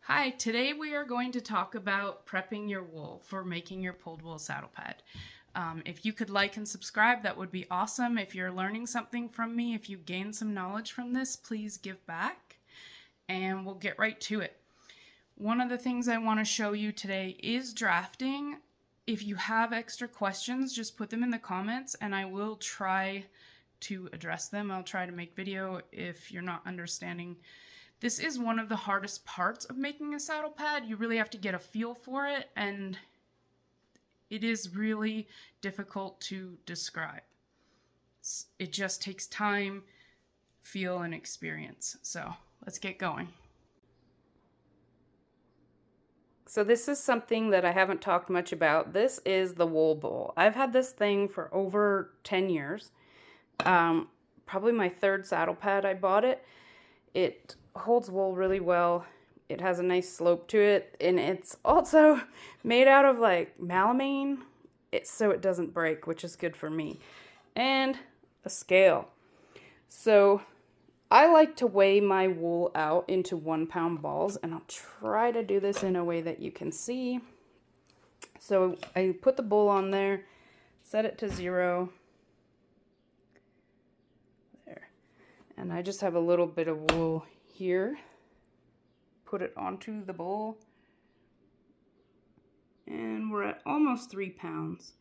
Hi, today we are going to talk about prepping your wool for making your pulled wool saddle pad. If you could like and subscribe, that would be awesome. If you're learning something from me, if you gain some knowledge from this, please give back and we'll get right to it. One of the things I want to show you today is drafting. If you have extra questions, just put them in the comments and I will try to address them. I'll try to make video if you're not understanding. This is one of the hardest parts of making a saddle pad. You really have to get a feel for it, and it is really difficult to describe. It just takes time, feel, and experience. So let's get going. So this is something that I haven't talked much about. This is the wool bowl. I've had this thing for over 10 years. Probably my third saddle pad I bought it. It holds wool really well. It has a nice slope to it, and it's also made out of like melamine, so it doesn't break, which is good for me. And a scale. So I like to weigh my wool out into 1 pound balls, and I'll try to do this in a way that you can see. So I put the bowl on there, set it to 0. There. And I just have a little bit of wool here. Put it onto the bowl. And we're at almost 3 pounds.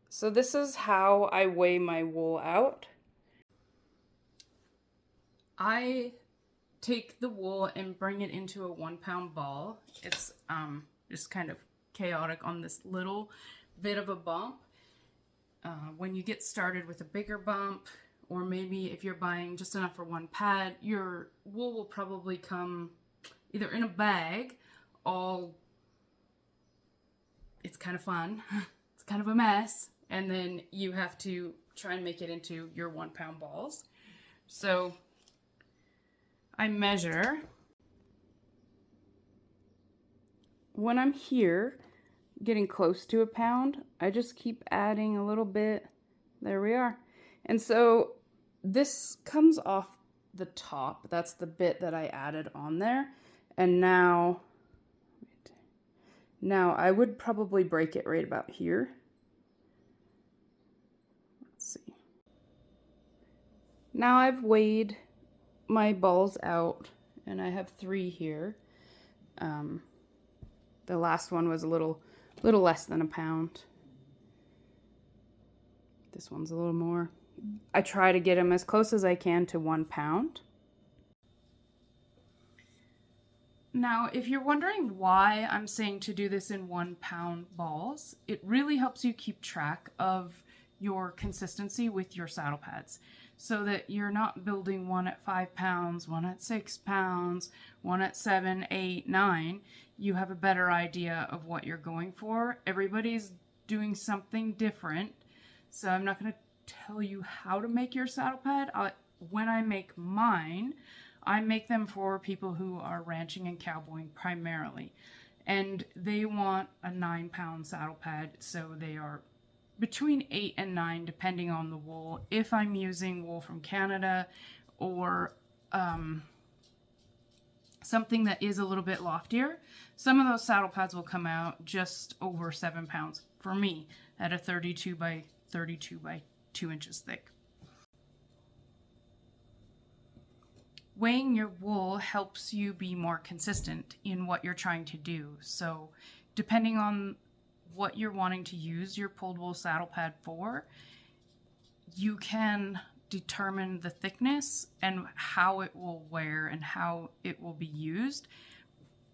So this is how I weigh my wool out. I take the wool and bring it into a 1 pound ball. It's just kind of chaotic on this little bit of a bump. When you get started with a bigger bump, or maybe if you're buying just enough for 1 pad, your wool will probably come either in a bag, it's kind of fun, it's kind of a mess, and then you have to try and make it into your 1 pound balls. So I measure. When I'm here, getting close to 1 pound, I just keep adding a little bit. There we are. And so this comes off the top. That's the bit that I added on there. And now I would probably break it right about here. Let's see. Now I've weighed my balls out, and I have 3 here. The last one was a little less than 1 pound. This one's a little more. I try to get them as close as I can to 1 pound. Now, if you're wondering why I'm saying to do this in 1 pound balls, it really helps you keep track of your consistency with your saddle pads, so that you're not building one at 5 pounds, one at 6 pounds, one at 7, 8, 9. You have a better idea of what you're going for. Everybody's doing something different, so I'm not going to tell you how to make your saddle pad. When I make mine, I make them for people who are ranching and cowboying primarily, and they want a 9 pound saddle pad, so they are between 8 and 9 depending on the wool. If I'm using wool from Canada or something that is a little bit loftier, some of those saddle pads will come out just over 7 pounds for me at a 32 by 32 by 2 inches thick. Weighing your wool helps you be more consistent in what you're trying to do. So depending on what you're wanting to use your pulled wool saddle pad for, you can determine the thickness and how it will wear and how it will be used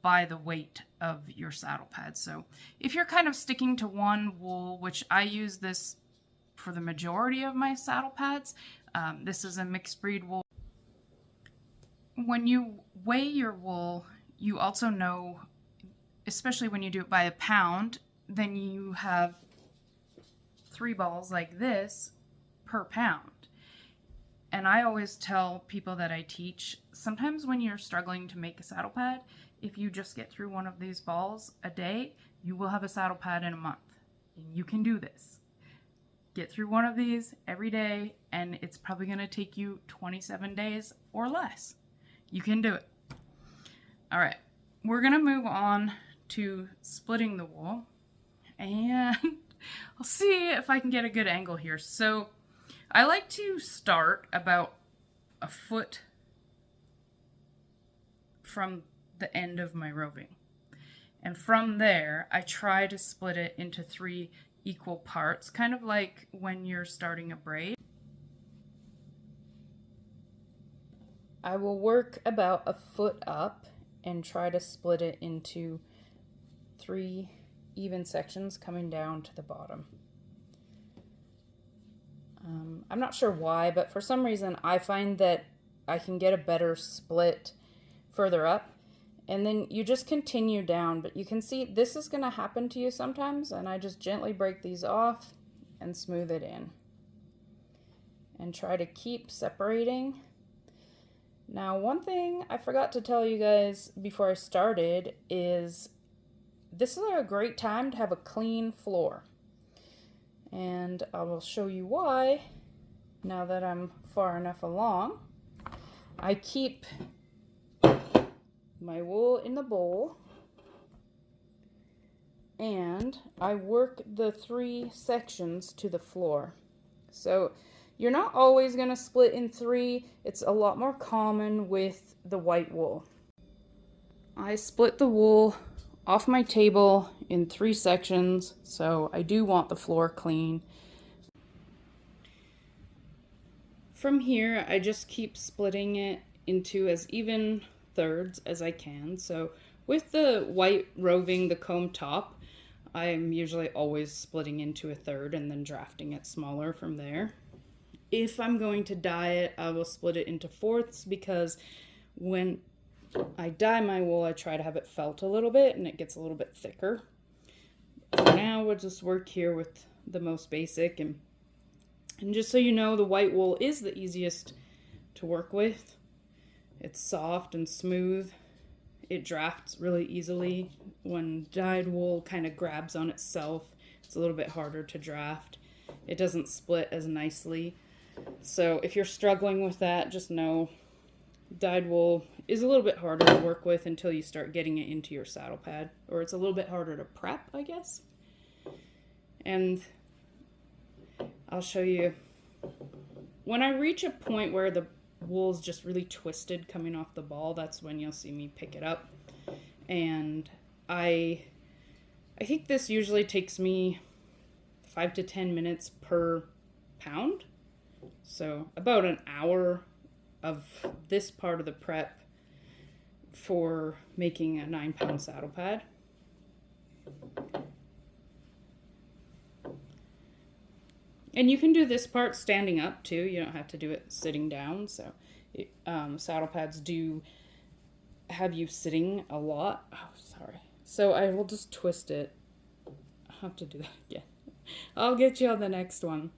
by the weight of your saddle pad. So if you're kind of sticking to one wool, which I use this for the majority of my saddle pads, this is a mixed breed wool. When you weigh your wool, you also know, especially when you do it by a pound, then you have 3 balls like this per pound. And I always tell people that I teach, sometimes when you're struggling to make a saddle pad, if you just get through one of these balls a day, you will have a saddle pad in a month. And you can do this. Get through one of these every day, and it's probably going to take you 27 days or less. You can do it. All right, we're gonna move on to splitting the wool, and I'll see if I can get a good angle here. So I like to start about a foot from the end of my roving. And from there, I try to split it into 3 equal parts, kind of like when you're starting a braid. I will work about a foot up and try to split it into 3 even sections coming down to the bottom. I'm not sure why, but for some reason I find that I can get a better split further up, and then you just continue down. But you can see this is going to happen to you sometimes, and I just gently break these off and smooth it in and try to keep separating. Now, one thing I forgot to tell you guys before I started is this is a great time to have a clean floor. And I will show you why now that I'm far enough along. I keep my wool in the bowl and I work the 3 sections to the floor. So you're not always going to split in 3. It's a lot more common with the white wool. I split the wool off my table in 3 sections, so I do want the floor clean. From here, I just keep splitting it into as even thirds as I can. So with the white roving, the comb top, I'm usually always splitting into a third and then drafting it smaller from there. If I'm going to dye it, I will split it into fourths, because when I dye my wool, I try to have it felt a little bit and it gets a little bit thicker. For now, we'll just work here with the most basic. And just so you know, the white wool is the easiest to work with. It's soft and smooth. It drafts really easily. When dyed wool kind of grabs on itself, it's a little bit harder to draft. It doesn't split as nicely. So if you're struggling with that, just know dyed wool is a little bit harder to work with until you start getting it into your saddle pad, or it's a little bit harder to prep, I guess. And I'll show you when I reach a point where the wool's just really twisted coming off the ball. That's when you'll see me pick it up. And I think this usually takes me 5 to 10 minutes per pound, so about an hour of this part of the prep for making a 9-pound saddle pad. And you can do this part standing up too. You don't have to do it sitting down. So saddle pads do have you sitting a lot. Oh, sorry. So I will just twist it. I'll have to do that again. I'll get you on the next one.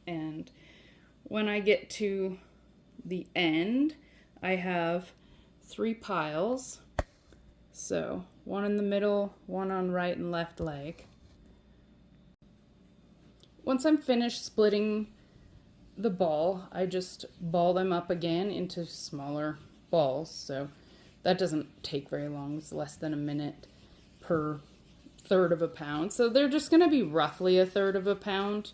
And when I get to the end, I have 3 piles. So one in the middle, one on right and left leg. Once I'm finished splitting the ball, I just ball them up again into smaller balls. So that doesn't take very long. It's less than a minute per third of a pound. So they're just going to be roughly a third of a pound.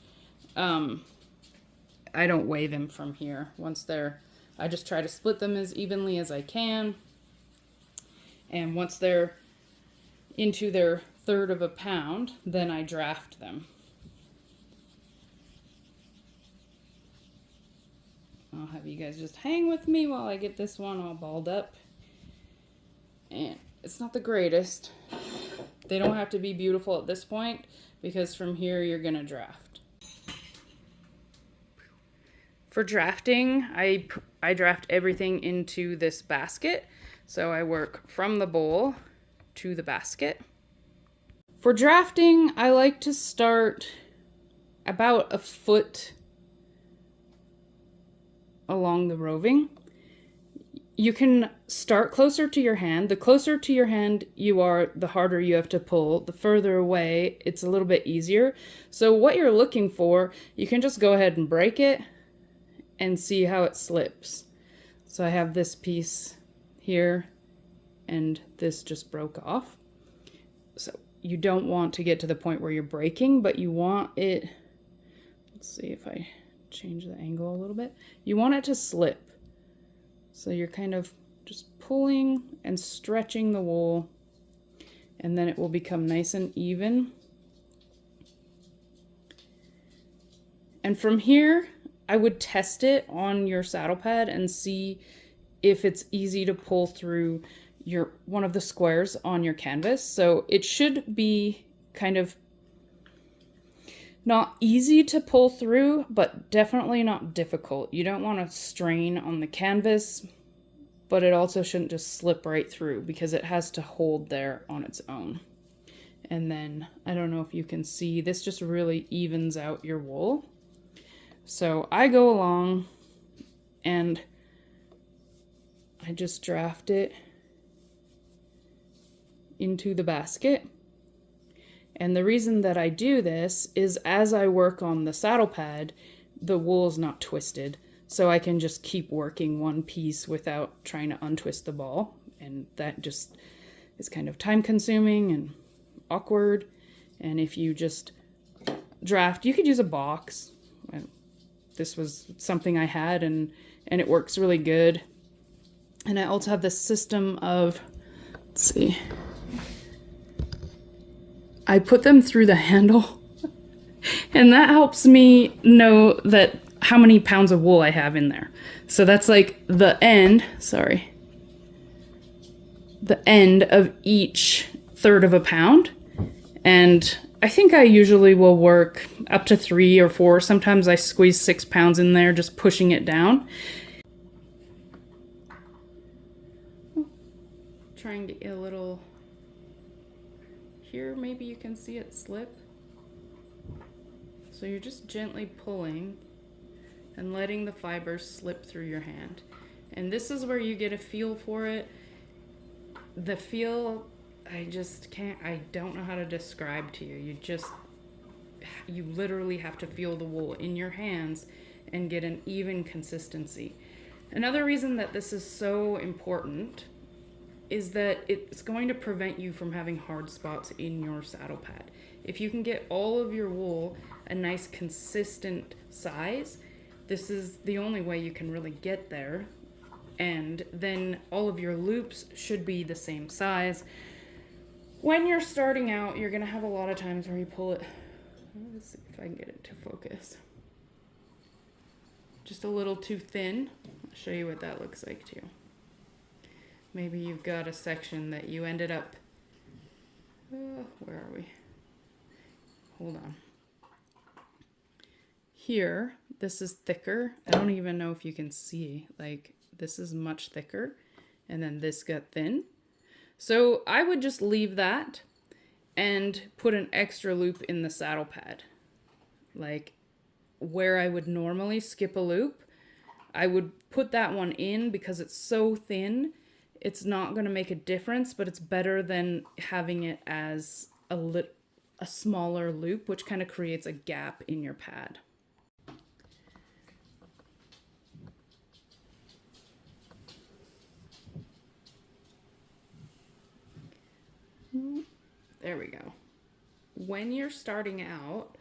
I don't weigh them from here. I just try to split them as evenly as I can. And once they're into their third of a pound, then I draft them. I'll have you guys just hang with me while I get this one all balled up. And it's not the greatest. They don't have to be beautiful at this point, because from here you're going to draft. For drafting, I draft everything into this basket. So I work from the bowl to the basket. For drafting, I like to start about a foot along the roving. You can start closer to your hand. The closer to your hand you are, the harder you have to pull. The further away, it's a little bit easier. So what you're looking for, you can just go ahead and break it and see how it slips. So I have this piece here and this just broke off. So you don't want to get to the point where you're breaking, but you want it, let's see if I change the angle a little bit. You want it to slip. So you're kind of just pulling and stretching the wool, and then it will become nice and even. And from here, I would test it on your saddle pad and see if it's easy to pull through one of the squares on your canvas. So it should be kind of not easy to pull through, but definitely not difficult. You don't want to strain on the canvas, but it also shouldn't just slip right through because it has to hold there on its own. And then, I don't know if you can see, this just really evens out your wool. So I go along and I just draft it into the basket. And the reason that I do this is as I work on the saddle pad, the wool is not twisted. So I can just keep working one piece without trying to untwist the ball. And that just is kind of time consuming and awkward. And if you just draft, you could use a box. This was something I had and it works really good. And I also have this system of, let's see, I put them through the handle and that helps me know that how many pounds of wool I have in there. So that's like the end, the end of each third of a pound. And I think I usually will work up to 3 or 4. Sometimes I squeeze 6 pounds in there, just pushing it down. Trying to get a little, here maybe you can see it slip. So you're just gently pulling and letting the fibers slip through your hand. And this is where you get a feel for it. The feel, I don't know how to describe to you. You literally have to feel the wool in your hands and get an even consistency. Another reason that this is so important is that it's going to prevent you from having hard spots in your saddle pad. If you can get all of your wool a nice consistent size, this is the only way you can really get there. And then all of your loops should be the same size. When you're starting out, you're gonna have a lot of times where you pull it, let's see if I can get it to focus, just a little too thin. I'll show you what that looks like too. Maybe you've got a section that you ended up, where are we? Hold on. Here, this is thicker. I don't even know if you can see, like this is much thicker and then this got thin. So I would just leave that and put an extra loop in the saddle pad. Like where I would normally skip a loop, I would put that one in because it's so thin. It's not going to make a difference, but it's better than having it as a smaller loop, which kind of creates a gap in your pad. There we go. When you're starting out,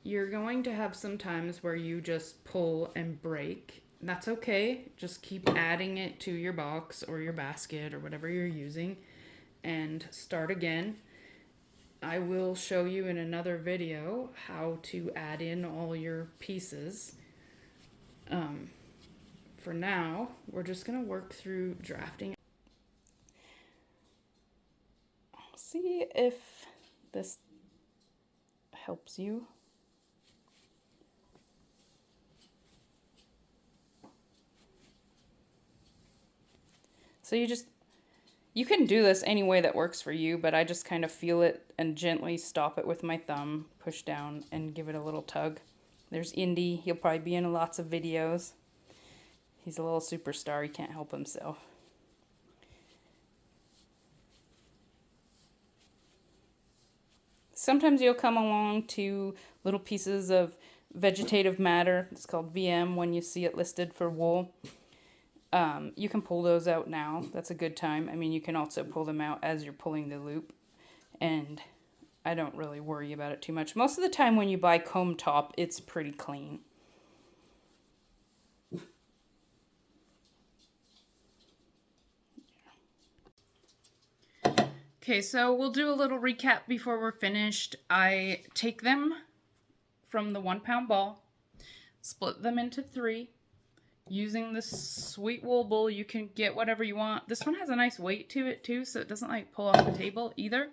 you're going to have some times where you just pull and break. That's okay. Just keep adding it to your box or your basket or whatever you're using and start again. I will show you in another video how to add in all your pieces. For now, we're just going to work through drafting. See if this helps you. So you can do this any way that works for you, but I just kind of feel it and gently stop it with my thumb, push down and give it a little tug. There's Indy. He'll probably be in lots of videos. He's a little superstar. He can't help himself. Sometimes you'll come along to little pieces of vegetative matter. It's called VM when you see it listed for wool. You can pull those out now. That's a good time. I mean, you can also pull them out as you're pulling the loop, and I don't really worry about it too much. Most of the time when you buy comb top, it's pretty clean. Okay, so we'll do a little recap before we're finished. I take them from the 1 pound ball, split them into 3. Using this sweet wool bowl, you can get whatever you want. This one has a nice weight to it too, so it doesn't like pull off the table either.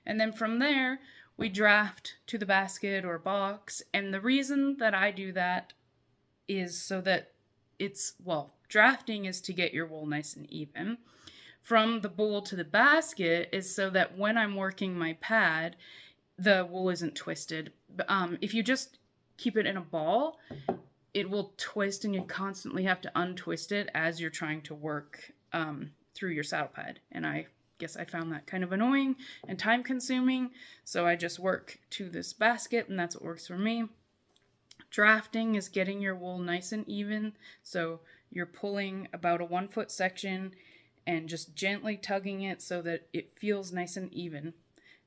And then from there, we draft to the basket or box. And the reason that I do that is so that drafting is to get your wool nice and even. From the bowl to the basket is so that when I'm working my pad, the wool isn't twisted. If you just keep it in a ball, it will twist and you constantly have to untwist it as you're trying to work through your saddle pad. And I guess I found that kind of annoying and time consuming. So I just work to this basket and that's what works for me. Drafting is getting your wool nice and even. So you're pulling about a 1 foot section and just gently tugging it so that it feels nice and even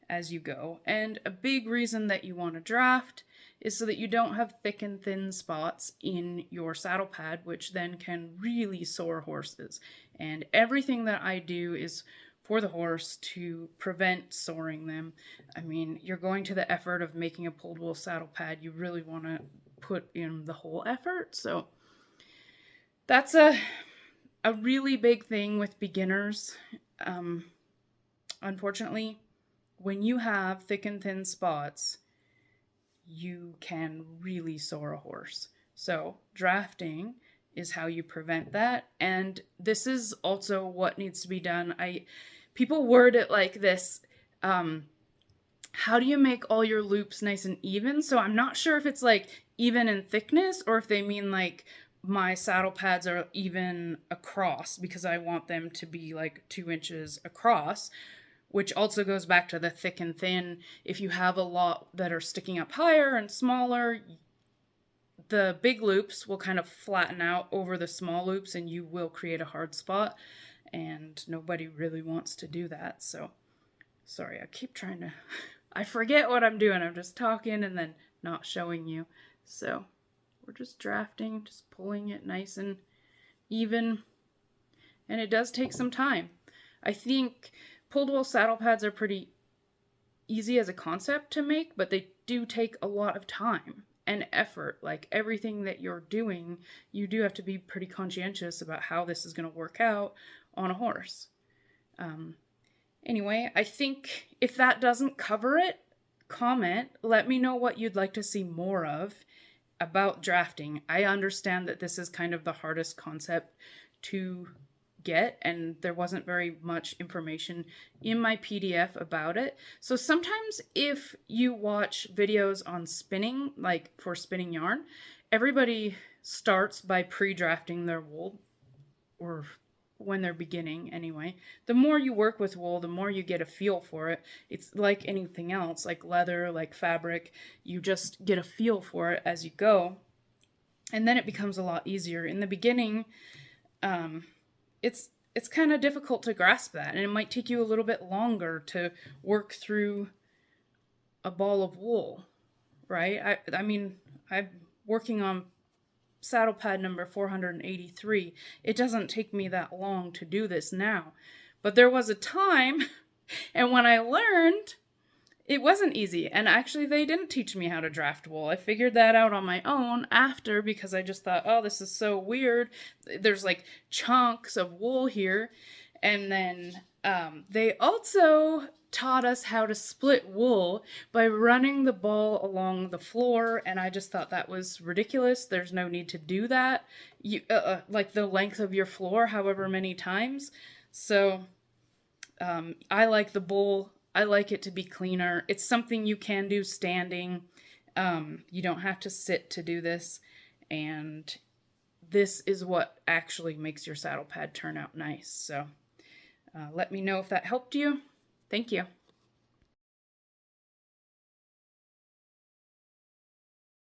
as you go. And a big reason that you want to draft is so that you don't have thick and thin spots in your saddle pad, which then can really sore horses. And everything that I do is for the horse to prevent soring them. I mean, you're going to the effort of making a pulled wool saddle pad. You really want to put in the whole effort. So that's a really big thing with beginners. Unfortunately, when you have thick and thin spots, you can really sore a horse. So drafting is how you prevent that. And this is also what needs to be done. People word it like this. How do you make all your loops nice and even? So I'm not sure if it's like even in thickness or if they mean like my saddle pads are even across because I want them to be like 2 inches across, which also goes back to the thick and thin. If you have a lot that are sticking up higher and smaller, the big loops will kind of flatten out over the small loops and you will create a hard spot, and nobody really wants to do that. So sorry, I keep trying to I forget what I'm doing. I'm just talking and then not showing you. So we're just drafting, just pulling it nice and even, and it does take some time. I think pulled wool saddle pads are pretty easy as a concept to make, but they do take a lot of time and effort. Like everything that you're doing, you do have to be pretty conscientious about how this is going to work out on a horse. Anyway, I think if that doesn't cover it, comment. Let me know what you'd like to see more of about drafting. I understand that this is kind of the hardest concept to get, and there wasn't very much information in my PDF about it. So sometimes if you watch videos on spinning, like for spinning yarn, everybody starts by pre-drafting their wool, or when they're beginning anyway. The more you work with wool, the more you get a feel for it. It's like anything else, like leather, like fabric. You just get a feel for it as you go, and then it becomes a lot easier. In the beginning, it's kind of difficult to grasp that, and it might take you a little bit longer to work through a ball of wool, right? I mean, I'm working on saddle pad number 483. It doesn't take me that long to do this now, but there was a time and when I learned, it wasn't easy. And actually they didn't teach me how to draft wool. I figured that out on my own after, because I just thought, oh, this is so weird. There's like chunks of wool here. And then they also taught us how to split wool by running the ball along the floor, and I just thought that was ridiculous. There's no need to do that. You like the length of your floor, however many times. So I like the bowl. I like it to be cleaner. It's something you can do standing. You don't have to sit to do this, and this is what actually makes your saddle pad turn out nice. So let me know if that helped you. Thank you.